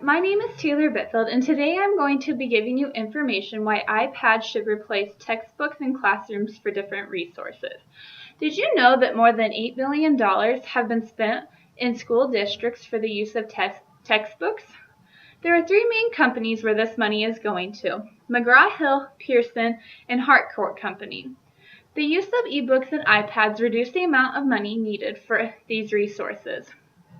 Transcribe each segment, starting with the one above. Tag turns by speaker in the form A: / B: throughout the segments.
A: my name is Taylor Bitfield, and today I'm going to be giving you information why iPads should replace textbooks in classrooms for different resources. Did you know that more than $8 billion have been spent in school districts for the use of textbooks? There are three main companies where this money is going to: McGraw-Hill, Pearson, and Harcourt Company. The use of ebooks and iPads reduce the amount of money needed for these resources.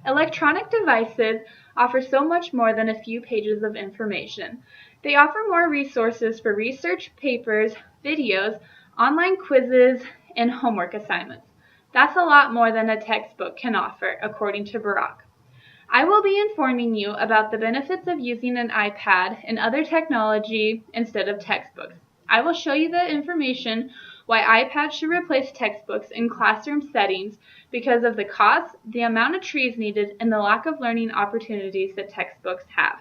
A: Electronic devices offer so much more than a few pages of information. They offer more resources for research, papers, videos, online quizzes, and homework assignments. That's a lot more than a textbook can offer, according to Barack. I will be informing you about the benefits of using an iPad and other technology instead of textbooks. I will show you the information why iPads should replace textbooks in classroom settings because of the cost, the amount of trees needed, and the lack of learning opportunities that textbooks have.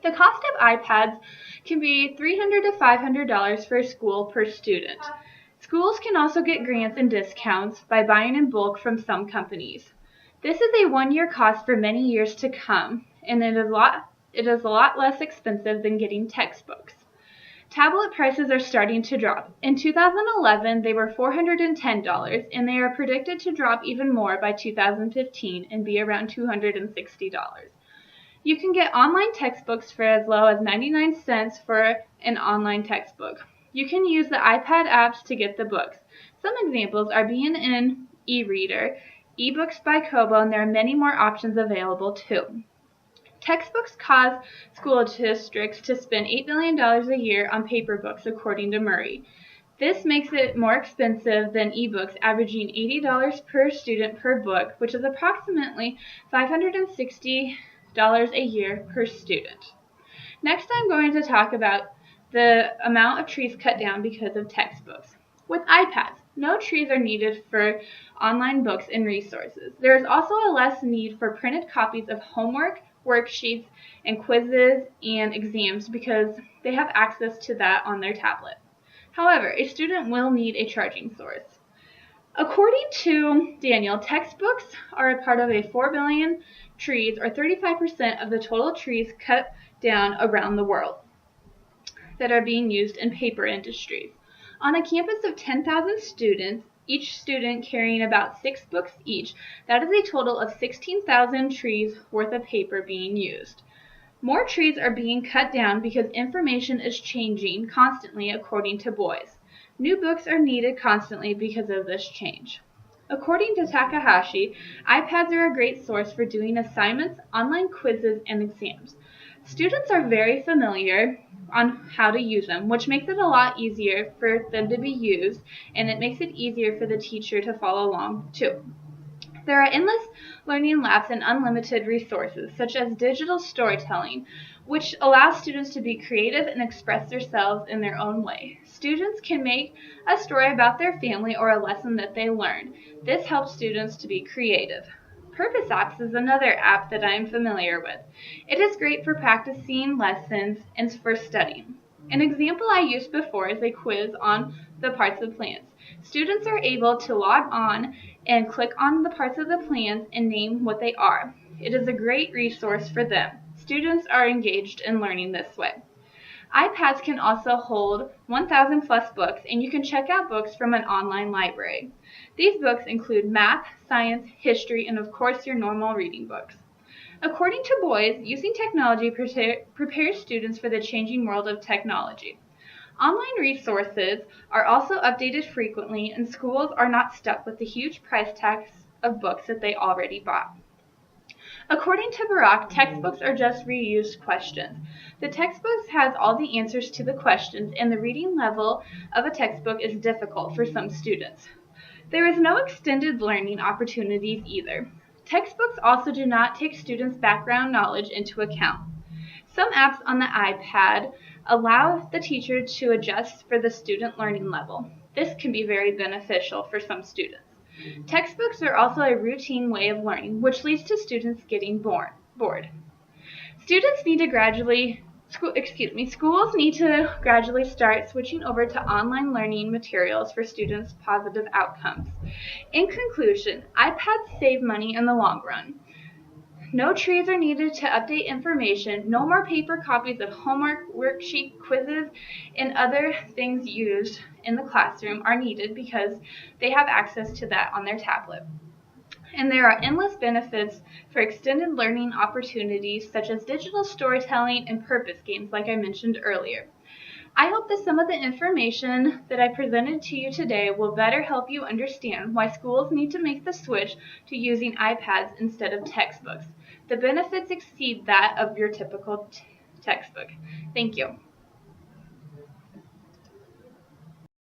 A: The cost of iPads can be $300 to $500 for a school per student. Schools can also get grants and discounts by buying in bulk from some companies. This is a one-year cost for many years to come, and it is a lot less expensive than getting textbooks. Tablet prices are starting to drop. In 2011, they were $410, and they are predicted to drop even more by 2015 and be around $260. You can get online textbooks for as low as 99 cents for an online textbook. You can use the iPad apps to get the books. Some examples are BNN eReader, eBooks by Kobo, and there are many more options available too. Textbooks cause school districts to spend $8 billion a year on paper books, according to Murray. This makes it more expensive than ebooks, averaging $80 per student per book, which is approximately $560 a year per student. Next, I'm going to talk about the amount of trees cut down because of textbooks. With iPads, no trees are needed for online books and resources. There is also a less need for printed copies of homework, worksheets, and quizzes and exams because they have access to that on their tablet. However, a student will need a charging source. According to Daniel, textbooks are a part of a 4 billion trees, or 35% of the total trees cut down around the world that are being used in paper industries. On a campus of 10,000 students, each student carrying about 6 books each, that is a total of 16,000 trees worth of paper being used. More trees are being cut down because information is changing constantly, according to Boyes. New books are needed constantly because of this change. According to Takahashi, iPads are a great source for doing assignments, online quizzes, and exams. Students are very familiar on how to use them, which makes it a lot easier for them to be used, and it makes it easier for the teacher to follow along too. There are endless learning labs and unlimited resources, such as digital storytelling, which allows students to be creative and express themselves in their own way. Students can make a story about their family or a lesson that they learned. This helps students to be creative. Purpose Apps is another app that I am familiar with. It is great for practicing lessons and for studying. An example I used before is a quiz on the parts of plants. Students are able to log on and click on the parts of the plants and name what they are. It is a great resource for them. Students are engaged in learning this way. iPads can also hold 1,000 plus books, and you can check out books from an online library. These books include math, science, history, and of course your normal reading books. According to Boyes, using technology prepares students for the changing world of technology. Online resources are also updated frequently, and schools are not stuck with the huge price tags of books that they already bought. According to Barack, textbooks are just reused questions. The textbooks has all the answers to the questions, and the reading level of a textbook is difficult for some students. There is no extended learning opportunities either. Textbooks also do not take students' background knowledge into account. Some apps on the iPad allow the teacher to adjust for the student learning level. This can be very beneficial for some students. Textbooks are also a routine way of learning, which leads to students getting bored. Schools need to gradually start switching over to online learning materials for students' positive outcomes. In conclusion, iPads save money in the long run. No trees are needed to update information. No more paper copies of homework, worksheet, quizzes, and other things used in the classroom are needed because they have access to that on their tablet. And there are endless benefits for extended learning opportunities such as digital storytelling and purpose games like I mentioned earlier. I hope that some of the information that I presented to you today will better help you understand why schools need to make the switch to using iPads instead of textbooks. The benefits exceed that of your typical textbook. Thank you.